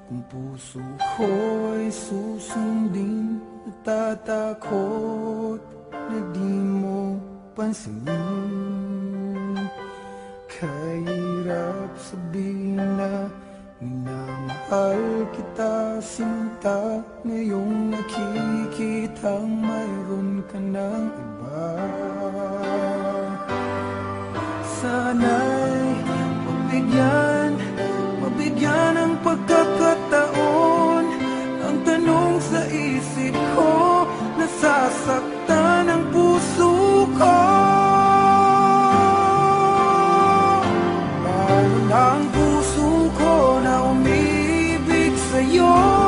Kung puso ko'y susundin, natatakot na di mo pansinin. Kahirap sabihin na minamahal kita sinta, ngayong nakikitang mayroon ka ng iba. Sana'y mabigyan ng pagkakataon. Ang tanong sa isip ko, nasasaktan ang puso ko. Lalo na ang puso ko na umibig sa'yo.